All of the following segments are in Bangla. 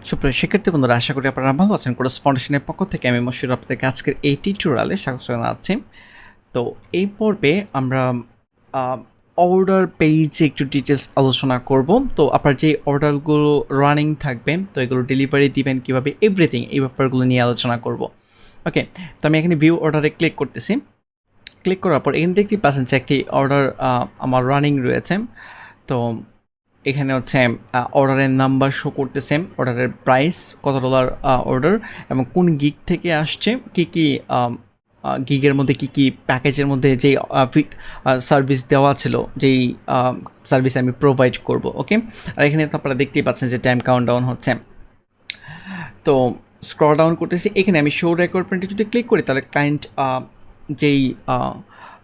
সুপ্রিয় শিক্ষার্থী বন্ধুরা, আশা করি আপনারা ভালো আছেন। কোর্স ফাউন্ডেশনের পক্ষ থেকে আমি মশিউর আপনাদেরকে আজকের এই টিউটোরিয়ালে স্বাগত জানাচ্ছি। তো এই পর্বে আমরা অর্ডার পেজে একটু ডিটেলস আলোচনা করব। তো আপনার যে অর্ডারগুলো রানিং থাকবে, তো এগুলো ডেলিভারি দিবেন কীভাবে, এভরিথিং এই ব্যাপারগুলো নিয়ে আলোচনা করব। ওকে, তো আমি এখানে ভিউ অর্ডারে ক্লিক করতেছি। ক্লিক করার পর এখানে দেখতেই পাচ্ছেন যে একটি অর্ডার আমার রানিং রয়েছে। তো এখানে হচ্ছে অর্ডারের নাম্বার শো করতেছে, অর্ডারের প্রাইস কত ডলার অর্ডার এবং কোন গিগ থেকে আসছে, কী কী গিগের মধ্যে কী কী প্যাকেজের মধ্যে যেই সার্ভিস দেওয়া ছিল, যেই সার্ভিস আমি প্রোভাইড করব। ওকে, আর এখানে তো আপনারা দেখতেই পাচ্ছেন যে টাইম কাউন্ট ডাউন হচ্ছে। তো স্ক্রল ডাউন করতেছি, এখানে আমি শো রিকোয়ারমেন্টে যদি ক্লিক করি তাহলে ক্লায়েন্ট যেই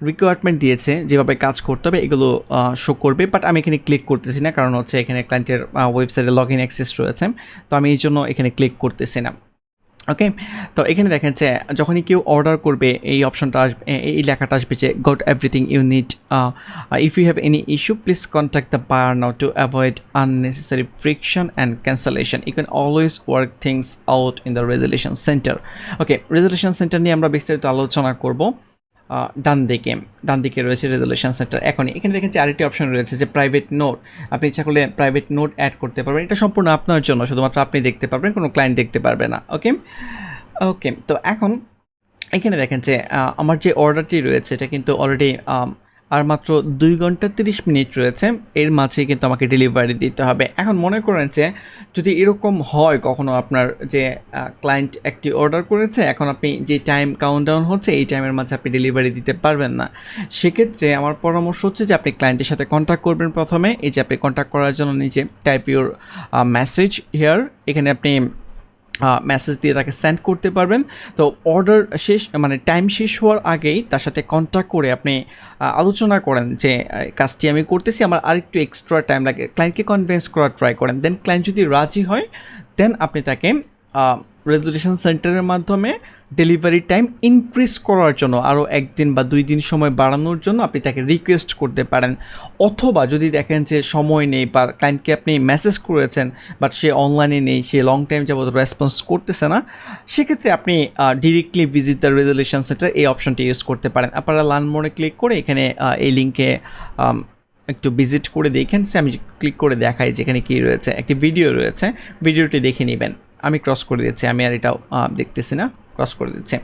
রিকোয়ারমেন্ট দিয়েছে যেভাবে কাজ করতে হবে এগুলো শো করবে, বাট আমি এখানে ক্লিক করতেছি না, কারণ হচ্ছে এখানে ক্লায়েন্টের ওয়েবসাইটে লগ ইন অ্যাক্সেস রয়েছে, তো আমি এই জন্য এখানে ক্লিক করতেছি না। ওকে, তো এখানে দেখেন যে যখনই কেউ অর্ডার করবে এই অপশনটা আসবে, এই লেখাটা আসবে যে got everything you need, if you have any issue please contact the buyer now to avoid unnecessary friction and cancellation, you can always work things out in the resolution centre. Okay, resolution centre নিয়ে আমরা বিস্তারিত আলোচনা করব। ডান দিকে রয়েছে রেজলিউশন সেন্টার। এখানে দেখেন যে আরেকটি অপশন রয়েছে যে প্রাইভেট নোট, আপনি ইচ্ছা করলে প্রাইভেট নোট অ্যাড করতে পারবেন। এটা সম্পূর্ণ আপনার জন্য, শুধুমাত্র আপনি দেখতে পারবেন, কোনো ক্লায়েন্ট দেখতে পারবে না। ওকে, তো এখন এখানে দেখেন যে আমার যে অর্ডারটি রয়েছে এটা কিন্তু অলরেডি আর মাত্র 2 ঘন্টা 30 মিনিট রয়েছে, এর মাঝে কিন্তু আমাকে ডেলিভারি দিতে হবে। এখন মনে করেন যে যদি এরকম হয় কখনো আপনার যে ক্লায়েন্ট একটি অর্ডার করেছে, এখন আপনি যে টাইম কাউন্টডাউন হচ্ছে এই টাইমের মাঝে আপনি ডেলিভারি দিতে পারবেন না, সেক্ষেত্রে আমার পরামর্শ হচ্ছে যে আপনি ক্লায়েন্টের সাথে কন্ট্যাক্ট করবেন। প্রথমে এই যে আপনি কন্ট্যাক্ট করার জন্য নিচে টাইপ ইউর মেসেজ হিয়ার, এখানে আপনি মেসেজ দিয়ে তাকে সেন্ড করতে পারবেন। তো অর্ডার শেষ মানে টাইম শেষ হওয়ার আগেই তার সাথে কন্ট্যাক্ট করে আপনি আলোচনা করেন যে কাজটি আমি করতেছি, আমার আরেকটু এক্সট্রা টাইম লাগে, ক্লায়েন্টকে কনভিন্স করার ট্রাই করেন। দেন ক্লায়েন্ট যদি রাজি হয় দেন আপনি তাকে রেজলিউশন সেন্টারের মাধ্যমে ডেলিভারি টাইম ইনক্রিজ করার জন্য আরও 1 দিন বা 2 দিন সময় বাড়ানোর জন্য আপনি তাকে রিকোয়েস্ট করতে পারেন। অথবা যদি দেখেন যে সময় নেই বা ক্লায়েন্টকে আপনি মেসেজ করেছেন বাট সে অনলাইনে নেই, সে লং টাইম যাবত রেসপন্স করতেছে না, সেক্ষেত্রে আপনি directly visit the resolution centre এই অপশনটি ইউজ করতে পারেন। আপনারা লার্ন মোডে ক্লিক করে এখানে এই লিঙ্কে একটু ভিজিট করে দেখেন। সে আমি ক্লিক করে দেখাই যেখানে কী রয়েছে, একটি ভিডিও রয়েছে, ভিডিওটি দেখে নেবেন। আমি ক্রস করে দিচ্ছি, আমি আর এটাও দেখতেছি না, ক্রস করে দিচ্ছে।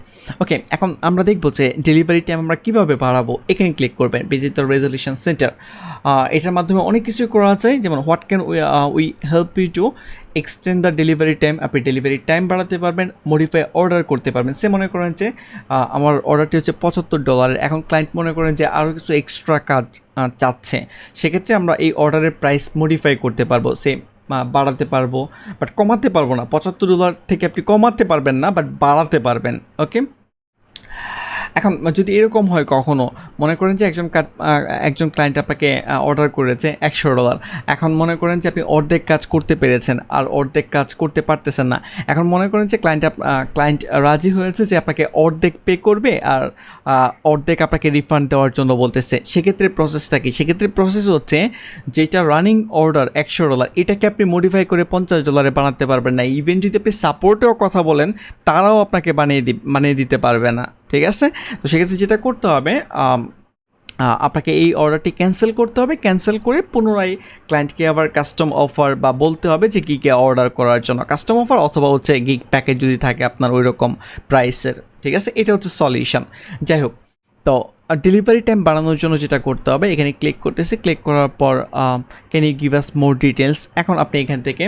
ওকে, এখন আমরা দেখব যে ডেলিভারি টাইম আমরা কীভাবে বাড়াবো। এখানে ক্লিক করবেন ভিজিট দ্য রেজলিউশন সেন্টার। এটার মাধ্যমে অনেক কিছুই করা যায়, যেমন what can we help you to extend the delivery time, আপনি ডেলিভারি টাইম বাড়াতে পারবেন, মডিফাই অর্ডার করতে পারবেন। সে মনে করেন যে আমার অর্ডারটি হচ্ছে $75, এখন ক্লায়েন্ট মনে করেন যে আরও কিছু এক্সট্রা কাজ চাচ্ছে, সেক্ষেত্রে আমরা এই অর্ডারের প্রাইস মডিফাই করতে পারবো, সে বাড়াতে পারবো, বাট কমাতে পারবো না। $75 থেকে আপনি কমাতে পারবেন না, বাট বাড়াতে পারবেন। ওকে, এখন যদি এরকম হয় কখনও, মনে করেন যে একজন ক্লায়েন্ট আপনাকে অর্ডার করেছে $100, এখন মনে করেন যে আপনি অর্ধেক কাজ করতে পেরেছেন আর অর্ধেক কাজ করতে পারতেছেন না, এখন মনে করেন যে ক্লায়েন্ট রাজি হয়েছে যে আপনাকে অর্ধেক পে করবে আর অর্ধেক আপনাকে রিফান্ড দেওয়ার জন্য বলতেছে, সেক্ষেত্রে প্রসেসটা কি? সেক্ষেত্রে প্রসেস হচ্ছে যেটা রানিং অর্ডার $100 এটাকে আপনি মডিফাই করে $50 বানাতে পারবেন না। ইভেন যদি আপনি সাপোর্টেও কথা বলেন তারাও আপনাকে বানিয়ে দিতে পারবে না, ঠিক আছে? তো সেক্ষেত্রে যেটা করতে হবে, আপনাকে এই অর্ডারটি ক্যান্সেল করতে হবে, ক্যান্সেল করে পুনরায় ক্লায়েন্টকে আবার কাস্টম অফার বা বলতে হবে যে গিগে অর্ডার করার জন্য কাস্টম অফার, অথবা হচ্ছে গিগ প্যাকেজ যদি থাকে আপনার ওই রকম প্রাইসের, ঠিক আছে? এটা হচ্ছে সলিউশন। যাই হোক, তো ডেলিভারি টাইম বাড়ানোর জন্য যেটা করতে হবে, এখানে ক্লিক করতেছি, ক্লিক করার পর can you give us more details, এখন আপনি এখান থেকে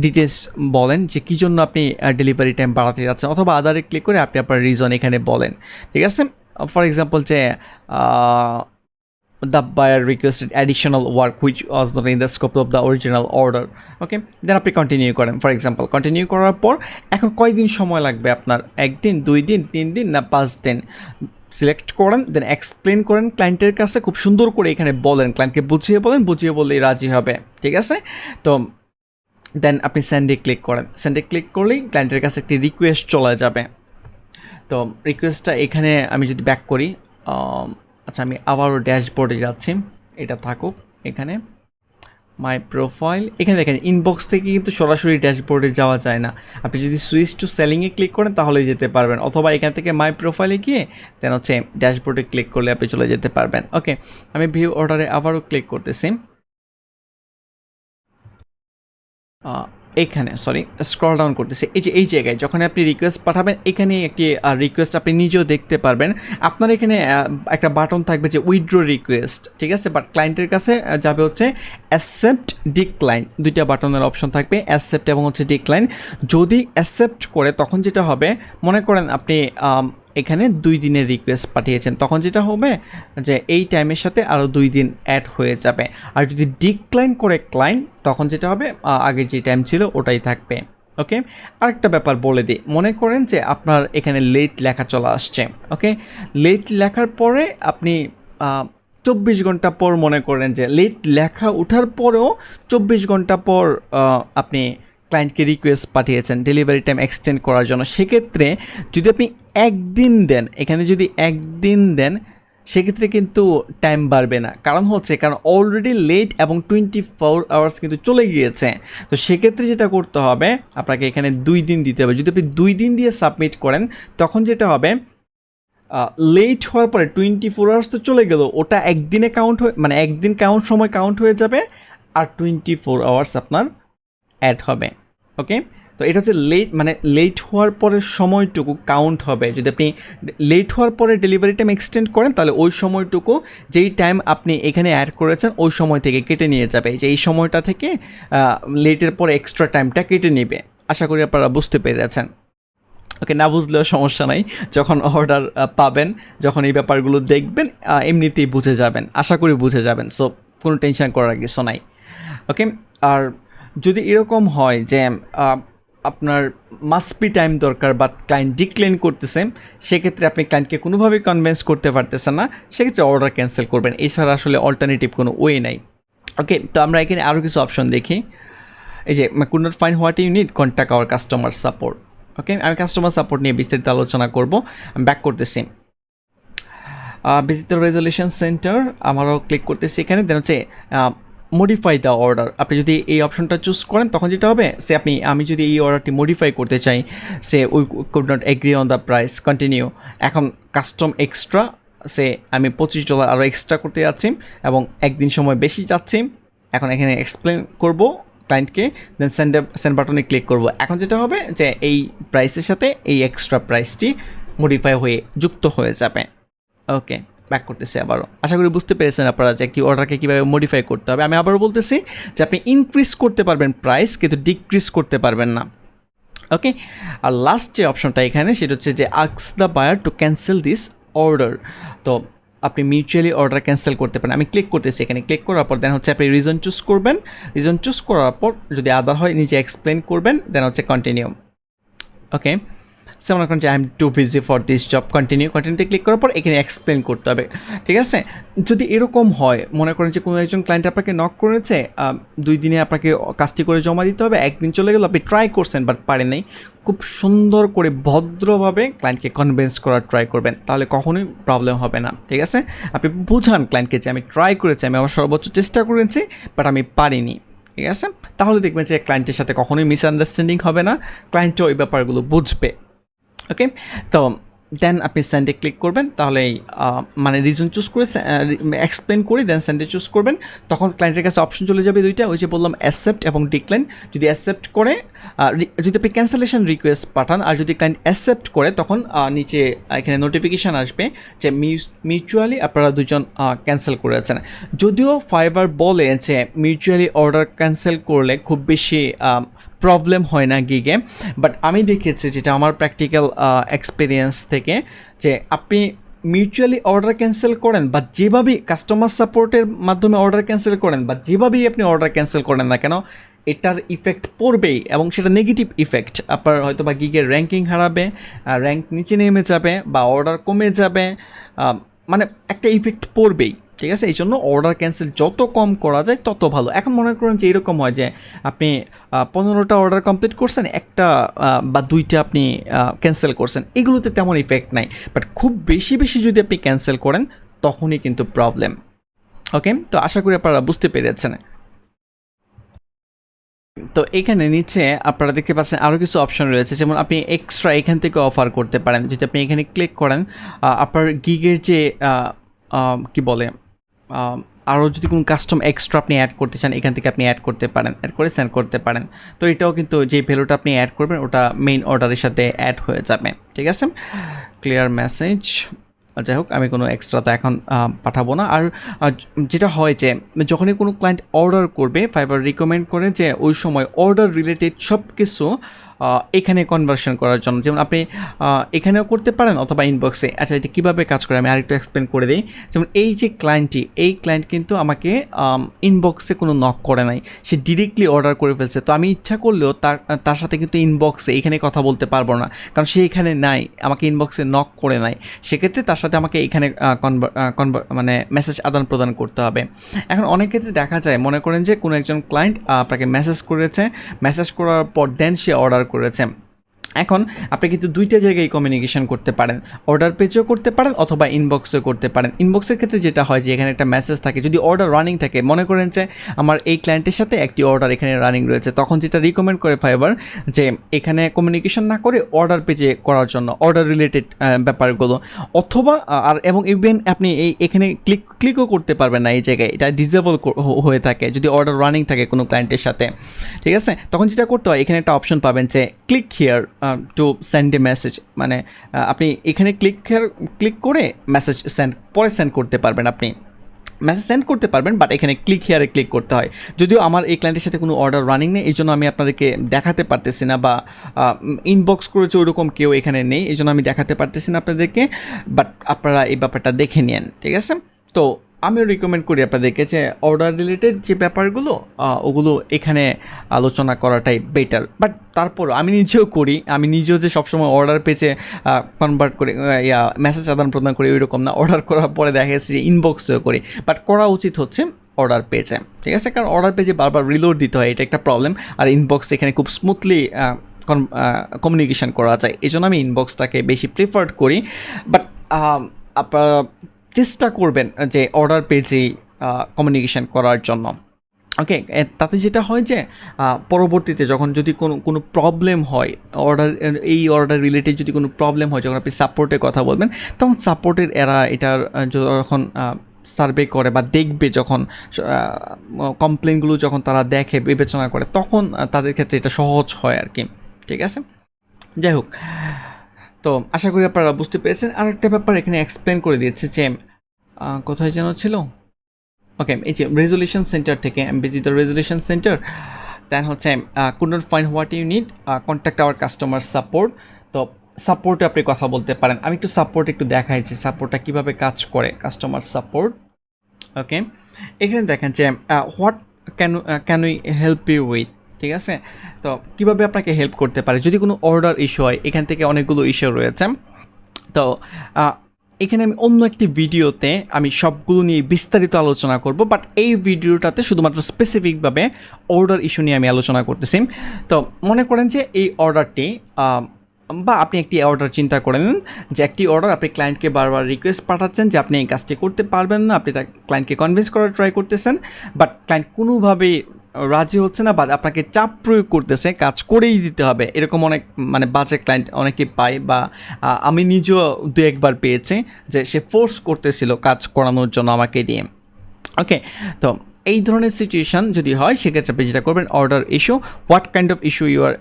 ডিটেলস বলেন যে কী জন্য আপনি ডেলিভারি টাইম বাড়াতে যাচ্ছেন, অথবা আদারে ক্লিক করে আপনি আপনার রিজন এখানে বলেন, ঠিক আছে? ফর এক্সাম্পল যে the buyer requested additional work which was not in the scope of the original order. ওকে, দেন আপনি কন্টিনিউ করেন। ফর এক্সাম্পল কন্টিনিউ করার পর এখন কয়দিন সময় লাগবে আপনার, 1 দিন, 2 দিন, 3 দিন না 5 দিন, সিলেক্ট করেন, দেন এক্সপ্লেন করেন ক্লায়েন্টের কাছে, খুব সুন্দর করে এখানে বলেন, ক্লায়েন্টকে বুঝিয়ে বললেই রাজি হবে, ঠিক আছে? তো দেন আপনি সেন্ডে ক্লিক করেন, সেন্ডে ক্লিক করলেই ক্লায়েন্টের কাছে একটি রিকোয়েস্ট চলে যাবে। তো রিকোয়েস্টটা এখানে আমি যদি ব্যাক করি, আচ্ছা আমি আবারও ড্যাশবোর্ডে যাচ্ছি, এটা থাকুক এখানে। মাই প্রোফাইল, এখানে দেখেন ইনবক্স থেকে কিন্তু সরাসরি ড্যাশবোর্ডে যাওয়া যায় না, আপনি যদি সুইচ টু সেলিংয়ে ক্লিক করেন তাহলেই যেতে পারবেন, অথবা এখান থেকে মাই প্রোফাইলে গিয়ে দেন হচ্ছে ড্যাশবোর্ডে ক্লিক করলে আপনি চলে যেতে পারবেন। ওকে, আমি ভিউ অর্ডারে আবারও ক্লিক করতেছি। এখানে সরি স্ক্রল ডাউন করতেছে, এই যে এই জায়গায় যখন আপনি রিকোয়েস্ট পাঠাবেন এখানে একটি রিকোয়েস্ট আপনি নিজেও দেখতে পারবেন। আপনার এখানে একটা বাটন থাকবে যে উইথড্র রিকোয়েস্ট, ঠিক আছে, বাট ক্লায়েন্টের কাছে যাবে হচ্ছে অ্যাকসেপ্ট ডিক্লাইন, দুইটা বাটনের অপশন থাকবে, অ্যাকসেপ্ট এবং হচ্ছে ডিক্লাইন। যদি অ্যাকসেপ্ট করে তখন যেটা হবে, মনে করেন আপনি এখানে 2 দিনের রিকোয়েস্ট পাঠিয়েছেন, তখন যেটা হবে যে এই টাইমের সাথে আরও 2 দিন অ্যাড হয়ে যাবে। আর যদি ডিক্লাইন করে ক্লায়েন্ট তখন যেটা হবে আগে যে টাইম ছিল ওটাই থাকবে। ওকে, আরেকটা ব্যাপার বলে দিই, মনে করেন যে আপনার এখানে লেট লেখা চলে আসছে। ওকে, লেট লেখার পরে আপনি 24 ঘন্টা পর, মনে করেন যে লেট লেখা ওঠার পরেও 24 ঘন্টা পর আপনি ক্লায়েন্টকে রিকোয়েস্ট পাঠিয়েছেন ডেলিভারি টাইম এক্সটেন্ড করার জন্য, সেক্ষেত্রে যদি আপনি একদিন দেন, এখানে যদি একদিন দেন সেক্ষেত্রে কিন্তু টাইম বাড়বে না, কারণ অলরেডি লেট এবং 24 আওয়ার্স কিন্তু চলে গিয়েছে। তো সেক্ষেত্রে যেটা করতে হবে, আপনাকে এখানে 2 দিন দিতে হবে। যদি আপনি 2 দিন দিয়ে সাবমিট করেন তখন যেটা হবে, লেট হওয়ার পরে 24 আওয়ার্স তো চলে গেল, ওটা একদিনে কাউন্ট হয়ে, মানে একদিন সময় কাউন্ট হয়ে যাবে, আর 24 আওয়ার্স আপনার অ্যাড হবে। ওকে, তো এটা হচ্ছে লেট, মানে লেট হওয়ার পরে সময়টুকু কাউন্ট হবে। যদি আপনি লেট হওয়ার পরে ডেলিভারি টাইম এক্সটেন্ড করেন তাহলে ওই সময়টুকু, যেই টাইম আপনি এখানে অ্যাড করেছেন ওই সময় থেকে কেটে নিয়ে যাবে, যে এই সময়টা থেকে লেটের পরে এক্সট্রা টাইমটা কেটে নেবে। আশা করি আপনারা বুঝতে পেরেছেন। ওকে, না বুঝলেও সমস্যা নাই, যখন অর্ডার পাবেন, যখন এই ব্যাপারগুলো দেখবেন এমনিতেই বুঝে যাবেন, আশা করি বুঝে যাবেন। সো কোনো টেনশন করার কিছু নাই। ওকে, আর যদি এরকম হয় যে আপনার মাস্টবি টাইম দরকার বাট ক্লায়েন্ট ডিক্লাইন করতেছে, সেক্ষেত্রে আপনি ক্লায়েন্টকে কোনোভাবেই কনভিন্স করতে পারতেছেন না, সেক্ষেত্রে অর্ডার ক্যান্সেল করবেন, এছাড়া আসলে অল্টারনেটিভ কোনো ওয়ে নাই। ওকে, তো আমরা এখানে আরও কিছু অপশন দেখি। এই যে could not find what you need, contact our customer support. Okay, আমি কাস্টমার সাপোর্ট নিয়ে বিস্তারিত আলোচনা করব, ব্যাক করতেছি। ভিজিট দ্য রেজলিউশন সেন্টার আমারও ক্লিক করতেছি এখানে, দেন হচ্ছে মডিফাই দ্য অর্ডার। আপনি যদি এই অপশনটা চুজ করেন তখন যেটা হবে, আমি যদি এই অর্ডারটি মডিফাই করতে চাই, we could not agree on the price, continue. এখন কাস্টম এক্সট্রা, আমি $25 আরও এক্সট্রা করতে যাচ্ছি এবং একদিন সময় বেশি যাচ্ছি। এখন এখানে এক্সপ্লেন করব ক্লায়েন্টকে, দেন সেন্ড বাটনে ক্লিক করব। এখন যেটা হবে যে এই প্রাইসের সাথে এই এক্সট্রা প্রাইসটি মডিফাই হয়ে যুক্ত হয়ে যাবে। ওকে, ব্যাক করতেছি আবারও। আশা করি বুঝতে পেরেছেন আপনারা যে কি অর্ডারকে কীভাবে মডিফাই করতে হবে। আমি আবারও বলতেছি যে আপনি ইনক্রিজ করতে পারবেন প্রাইস, কিন্তু ডিক্রিজ করতে পারবেন না। ওকে, আর লাস্ট যে অপশনটা এখানে সেটা হচ্ছে যে ask the buyer to cancel this order. তো আপনি মিউচুয়ালি অর্ডার ক্যান্সেল করতে পারেন। আমি ক্লিক করতেছি, এখানে ক্লিক করার পর দেন হচ্ছে আপনি রিজন চুজ করবেন। রিজন চুজ করার পর যদি আদার হয় নিজে এক্সপ্লেন করবেন, দেন হচ্ছে কন্টিনিউ। ওকে, সে মনে করেন যে I am too busy for this job, কন্টিনিউতে ক্লিক করার পর এখানে এক্সপ্লেন করতে হবে। ঠিক আছে, যদি এরকম হয়, মনে করেন যে কোনো একজন ক্লায়েন্ট আপনাকে নক করেছে, 2 দিনে আপনাকে কাজটি করে জমা দিতে হবে, একদিন চলে গেল, আপনি ট্রাই করছেন বাট পারেন নাই, খুব সুন্দর করে ভদ্রভাবে ক্লায়েন্টকে কনভিন্স করার ট্রাই করবেন, তাহলে কখনোই প্রবলেম হবে না। ঠিক আছে, আপনি বুঝান ক্লায়েন্টকে যে আমি ট্রাই করেছি, আমি আমার সর্বোচ্চ চেষ্টা করেছি বাট আমি পারিনি। ঠিক আছে, তাহলে দেখবেন যে ক্লায়েন্টের সাথে কখনোই মিসআন্ডারস্ট্যান্ডিং হবে না, ক্লায়েন্টও ওই ব্যাপারগুলো বুঝবে। ওকে, তো দেন আপনি সেন্ডে ক্লিক করবেন, তাহলেই মানে রিজন চুজ করে এক্সপ্লেন করে দেন সেন্ডে চুজ করবেন, তখন ক্লায়েন্টের কাছে অপশন চলে যাবে দুইটা, ওই যে বললাম অ্যাকসেপ্ট এবং ডিক্লাইন। যদি অ্যাকসেপ্ট করে, যদি আপনি ক্যান্সেলেশন রিকোয়েস্ট পাঠান, আর যদি ক্লায়েন্ট অ্যাকসেপ্ট করে তখন নিচে এখানে নোটিফিকেশান আসবে যে মিউচুয়ালি আপনারা দুজন ক্যান্সেল করেছেন। যদিও ফাইবার বলে যে মিউচুয়ালি অর্ডার ক্যান্সেল করলে খুব বেশি প্রবলেম হয় না গিগে, বাট আমি দেখেছি যেটা আমার প্র্যাকটিক্যাল এক্সপিরিয়েন্স থেকে, যে আপনি মিউচুয়ালি অর্ডার ক্যান্সেল করেন বা যেভাবেই কাস্টমার সাপোর্টের মাধ্যমে অর্ডার ক্যান্সেল করেন বা যেভাবেই আপনি অর্ডার ক্যান্সেল করেন না কেন, এটার ইফেক্ট পড়বেই, এবং সেটা নেগেটিভ ইফেক্ট। আপনার হয়তো বা গিগের র্যাঙ্কিং হারাবে, র্যাঙ্ক নিচে নেমে যাবে বা অর্ডার কমে যাবে, মানে একটা ইফেক্ট পড়বেই। ঠিক আছে, এই জন্য অর্ডার ক্যান্সেল যত কম করা যায় তত ভালো। এখন মনে করেন যে এরকম হয় যে আপনি 15টা অর্ডার কমপ্লিট করছেন, একটা বা 2টা আপনি ক্যান্সেল করছেন, এগুলোতে তেমন ইফেক্ট নাই, বাট খুব বেশি বেশি যদি আপনি ক্যান্সেল করেন তখনই কিন্তু প্রবলেম। ওকে, তো আশা করি আপনারা বুঝতে পেরেছেন। তো এখানে নিচে আপনারা দেখতে পাচ্ছেন আরও কিছু অপশন রয়েছে, যেমন আপনি এক্সট্রা এখান থেকে অফার করতে পারেন। যদি আপনি এখানে ক্লিক করেন, আপনার গিগের যে কি বলে আরও যদি কোনো কাস্টম এক্সট্রা আপনি অ্যাড করতে চান, এখান থেকে আপনি অ্যাড করতে পারেন, অ্যাড করে সেন্ড করতে পারেন। তো এটাও কিন্তু যে ভ্যালুটা আপনি অ্যাড করবেন ওটা মেইন অর্ডারের সাথে অ্যাড হয়ে যাবে। ঠিক আছে, ক্লিয়ার মেসেজ। যাই হোক, আমি কোনো এক্সট্রা তো এখন পাঠাবো না। আর যেটা হয় যে যখনই কোনো ক্লায়েন্ট অর্ডার করবে, ফাইবার রিকমেন্ড করে যে ওই সময় অর্ডার রিলেটেড সব কিছু এখানে কনভার্সন করার জন্য, যেমন আপনি এখানেও করতে পারেন অথবা ইনবক্সে। আচ্ছা, এটা কীভাবে কাজ করে আমি আরেকটু এক্সপ্লেন করে দিই। যেমন এই যে ক্লায়েন্টটি, এই ক্লায়েন্ট কিন্তু আমাকে ইনবক্সে কোনো নক করে নাই, সে ডিরেক্টলি অর্ডার করে ফেলছে। তো আমি ইচ্ছা করলেও তার সাথে কিন্তু ইনবক্সে এখানে কথা বলতে পারবো না, কারণ সে এখানে নাই, আমাকে ইনবক্সে নক করে নাই। সেক্ষেত্রে তার সাথে আমাকে এখানে মানে মেসেজ আদান প্রদান করতে হবে। এখন অনেক ক্ষেত্রে দেখা যায়, মনে করেন যে কোনো একজন ক্লায়েন্ট আপনাকে মেসেজ করেছে, মেসেজ করার পর দেন সে অর্ডার করেছে। এখন আপনি কিন্তু দুইটা জায়গায় কমিউনিকেশন করতে পারেন, অর্ডার পেজেও করতে পারেন অথবা ইনবক্সেও করতে পারেন। ইনবক্সের ক্ষেত্রে যেটা হয় যে এখানে একটা মেসেজ থাকে, যদি অর্ডার রানিং থাকে, মনে করেন যে আমার এই ক্লায়েন্টের সাথে একটি অর্ডার এখানে রানিং রয়েছে, তখন যেটা রিকমেন্ড করে ফাইবার যে এখানে কমিউনিকেশন না করে অর্ডার পেজে করার জন্য, অর্ডার রিলেটেড ব্যাপারগুলো। অথবা এবং ইভেন আপনি এখানে ক্লিকও করতে পারবেন না এই জায়গায়, এটা ডিসেবল হয়ে থাকে যদি অর্ডার রানিং থাকে কোনো ক্লায়েন্টের সাথে। ঠিক আছে, তখন যেটা করতে হয়, এখানে একটা অপশন পাবেন যে click here to send A message, মানে আপনি এখানে ক্লিক করে মেসেজ পরে সেন্ড করতে পারবেন, আপনি মেসেজ সেন্ড করতে পারবেন, বাট এখানে ক্লিক হিয়ারে ক্লিক করতে হয়। যদিও আমার এই ক্লায়েন্টের সাথে কোনো অর্ডার রানিং নেই, এই জন্য আমি আপনাদেরকে দেখাতে পারতেছি না, বা ইনবক্স করেছে ওইরকম কেউ এখানে নেই, এই জন্য আমি দেখাতে পারতেছি না আপনাদেরকে, বাট আপনারা এই ব্যাপারটা দেখে নিন। ঠিক আছে, তো আমিও রিকমেন্ড করি আপনাদেরকে যে অর্ডার রিলেটেড যে ব্যাপারগুলো ওগুলো এখানে আলোচনা করাটাই বেটার। বাট তারপর আমি নিজেও করি, আমি নিজেও যে সবসময় অর্ডার পেজে কনভার্ট করে মেসেজ আদান প্রদান করি ওইরকম না, অর্ডার করার পরে দেখা যাচ্ছে যে ইনবক্সেও করি, বাট করা উচিত হচ্ছে অর্ডার পেজে। ঠিক আছে, কারণ অর্ডার পেজে বারবার রিলোড দিতে হয়, এটা একটা প্রবলেম। আর ইনবক্স এখানে খুব স্মুথলি কমিউনিকেশন করা যায়, এই জন্য আমি ইনবক্সটাকে বেশি প্রিফার্ড করি। বাট আপনারা চেষ্টা করবেন যে অর্ডার পেজেই কমিউনিকেশন করার জন্য। ওকে, তাতে যেটা হয় যে পরবর্তীতে যখন যদি কোনো প্রবলেম হয়, অর্ডার রিলেটেড যদি কোনো প্রবলেম হয়, যখন আপনি সাপোর্টের কথা বলবেন, তখন সাপোর্টের এটার যখন সার্ভে করে বা দেখবে, যখন কমপ্লেনগুলো যখন তারা দেখে, বিবেচনা করে, তখন তাদের ক্ষেত্রে এটা সহজ হয় আর কি। ঠিক আছে, যাই হোক, তো আশা করি আপনারা বুঝতে পেরেছেন। আর একটা ব্যাপার এখানে এক্সপ্লেন করে দিয়েছে যে কোথায় যেন ছিল, ওকে, এই যে রেজলিউশন সেন্টার থেকে এমবিজি দ্য রেজলিউশন সেন্টার, দেন হচ্ছে could not find what you need, contact our customer support. তো সাপোর্টে আপনি কথা বলতে পারেন। আমি একটু সাপোর্ট দেখাই যে সাপোর্টটা কীভাবে কাজ করে, কাস্টমার সাপোর্ট। ওকে, এখানে দেখেন যে what can we help you with. ঠিক আছে, তো কীভাবে আপনাকে হেল্প করতে পারে যদি কোনো অর্ডার ইস্যু হয়, এখান থেকে অনেকগুলো ইস্যু রয়েছে। তো এখানে আমি অন্য একটি ভিডিওতে আমি সবগুলো নিয়ে বিস্তারিত আলোচনা করব, বাট এই ভিডিওটাতে শুধুমাত্র স্পেসিফিকভাবে অর্ডার ইস্যু নিয়ে আমি আলোচনা করতেছি। তো মনে করেন যে এই অর্ডারটি, বা আপনি একটি অর্ডার চিন্তা করে নিন যে একটি অর্ডার আপনি ক্লায়েন্টকে বারবার রিকোয়েস্ট পাঠাচ্ছেন যে আপনি এই কাজটি করতে পারবেন না, আপনি তার ক্লায়েন্টকে কনভিন্স করার ট্রাই করতেছেন, বাট ক্লায়েন্ট কোনোভাবেই রাজি হচ্ছে না, বা আপনাকে চাপ প্রয়োগ করতেছে কাজ করেই দিতে হবে। এরকম অনেক বাজে ক্লায়েন্ট অনেকে পায়, বা আমি নিজেও দু একবার পেয়েছি যে সে ফোর্স করতেছিল কাজ করানোর জন্য আমাকে দিয়ে। ওকে, তো এই ধরনের সিচুয়েশান যদি হয়, সেক্ষেত্রে আপনি যেটা করবেন, order issue, what kind of issue you are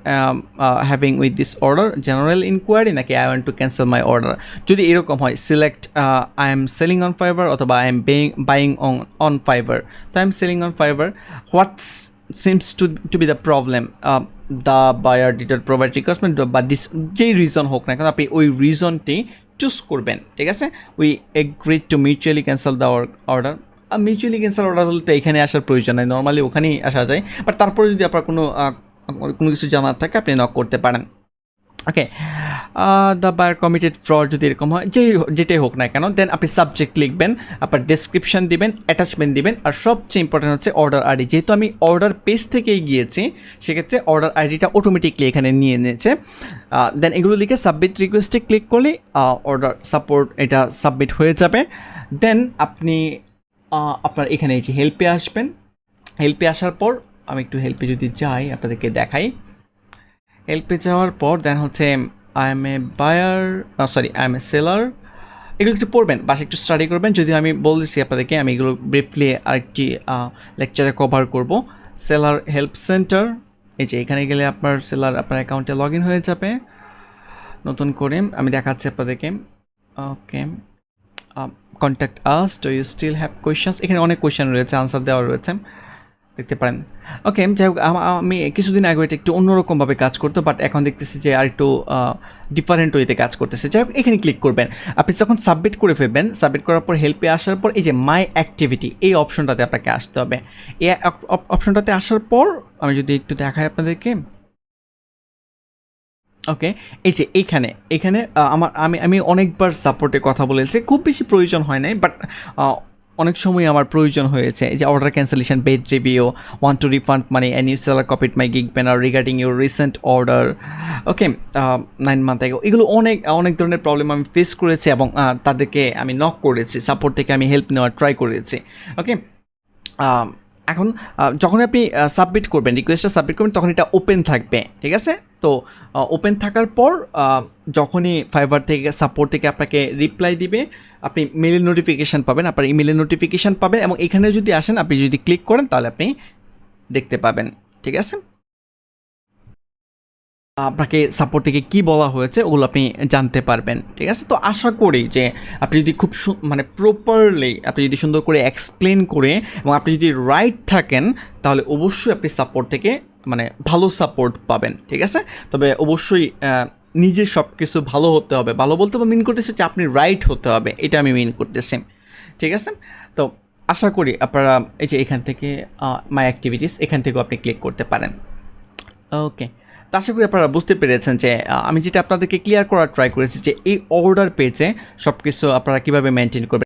having with this order, general inquiry নাকি I want to cancel my order. যদি এরকম হয়, select I am selling on Fiverr অথবা I am buying on Fiverr. তো I am selling on Fiverr, what's seems to be the problem, the buyer did not provide requirement, বা দিস যেই রিজন হোক না কেন, আপনি ওই রিজনটি চুজ করবেন। ঠিক আছে, we agree to mutually cancel the order. Mutually cancel order হলে তো এখানে আসার প্রয়োজন নেই, নর্মালি ওখানেই আসা যায়, বাট তারপরে যদি আপনার কোনো কিছু জানার থাকে আপনি নক করতে পারেন। ওকে, দ্য বায়ার কমিটেড ফ্রড যদি এরকম হয়, যেটাই হোক না কেন, দেন আপনি সাবজেক্ট লিখবেন, আপনার ডেসক্রিপশন দিবেন, অ্যাটাচমেন্ট দিবেন, আর সবচেয়ে ইম্পর্টেন্ট হচ্ছে অর্ডার আইডি। যেহেতু আমি অর্ডার পেজ থেকেই গিয়েছি, সেক্ষেত্রে অর্ডার আইডিটা অটোমেটিকলি এখানে নিয়ে নিয়েছে। দেন এগুলো লিখে সাবমিট রিকোয়েস্টে ক্লিক করলে অর্ডার সাপোর্ট এটা সাবমিট হয়ে যাবে। দেন আপনি আপনার এখানে এই যে হেল্পে আসবেন, হেল্পে আসার পর আমি একটু হেল্পে যদি যাই আপনাদেরকে দেখাই। হেল্পে যাওয়ার পর দেন হচ্ছে I am a buyer, sorry I am a seller, এগুলো একটু পড়বেন, বাসে একটু স্টাডি করবেন। যদি আমি বলছি আপনাদেরকে, আমি এগুলো ব্রিফলি আরেকটি লেকচারে কভার করব। সেলার হেল্প সেন্টার, এই যে এখানে গেলে আপনার সেলার আপনার অ্যাকাউন্টে লগ ইন হয়ে যাবে নতুন করে। আমি দেখাচ্ছি আপনাদেরকে। Okay, contact us, do you still have questions, এখানে অনেক কোয়েশ্চেন রয়েছে, আনসার দেওয়া রয়েছে, দেখতে পারেন। ওকে, যাই হোক, আমি কিছুদিন আগে এটা একটু অন্যরকমভাবে কাজ করতো, বাট এখন দেখতেছি যে আর একটু ডিফারেন্ট ওয়েতে কাজ করতেছে। যাই হোক, এখানে ক্লিক করবেন। আপনি যখন সাবমিট করে ফেলবেন, সাবমিট করার পর হেল্পে আসার পর এই যে মাই অ্যাক্টিভিটি, এই অপশনটাতে আপনাকে আসতে হবে। এই অপশনটাতে আসার পর আমি যদি একটু দেখাই আপনাদেরকে, ওকে, এই যে এইখানে এখানে আমি অনেকবার সাপোর্টে কথা বলেছি, খুব বেশি প্রয়োজন হয় নাই, বাট অনেক সময় আমার প্রয়োজন হয়েছে। এই যে order cancellation, paid review, want to refund money, and you seller copied my gig banner regarding your recent order, okay, 9 month আগে। এগুলো অনেক ধরনের প্রবলেম আমি ফেস করেছি এবং তাদেরকে আমি নক করেছি, সাপোর্ট থেকে আমি হেল্প নেওয়ার ট্রাই করেছি। ওকে, এখন যখন আপনি সাবমিট করবেন, রিকোয়েস্টটা সাবমিট করবেন, তখন এটা ওপেন থাকবে, ঠিক আছে? তো ওপেন থাকার পর যখনই ফাইবার থেকে সাপোর্ট থেকে আপনাকে রিপ্লাই দিবে, আপনি মেলের নোটিফিকেশান পাবেন, আপনার ইমেলের নোটিফিকেশান পাবেন, এবং এখানে যদি আসেন, আপনি যদি ক্লিক করেন, তাহলে আপনি দেখতে পাবেন, ঠিক আছে? আপনাকে সাপোর্ট থেকে কী বলা হয়েছে ওগুলো আপনি জানতে পারবেন, ঠিক আছে? তো আশা করি যে আপনি যদি খুব মানে প্রপারলি আপনি যদি সুন্দর করে এক্সপ্লেন করে এবং আপনি যদি রাইট থাকেন, তাহলে অবশ্যই আপনি সাপোর্ট থেকে মানে ভালো সাপোর্ট পাবেন, ঠিক আছে? তবে অবশ্যই নিজের সব কিছু ভালো হতে হবে, ভালো বলতে মিন করতেছে যে আপনি রাইট হতে হবে, এটা আমি মিন করতেছি, ঠিক আছে? তো আশা করি আপনারা এই যে এখান থেকে মাই অ্যাক্টিভিটিস, এখান থেকেও আপনি ক্লিক করতে পারেন। ওকে, তো আশা করি আপনারা বুঝতে পেরেছেন যে আমি যেটা আপনাদেরকে ক্লিয়ার করার ট্রাই করেছি যে এই অর্ডার পেজে সব কিছু আপনারা কীভাবে মেনটেন করবেন।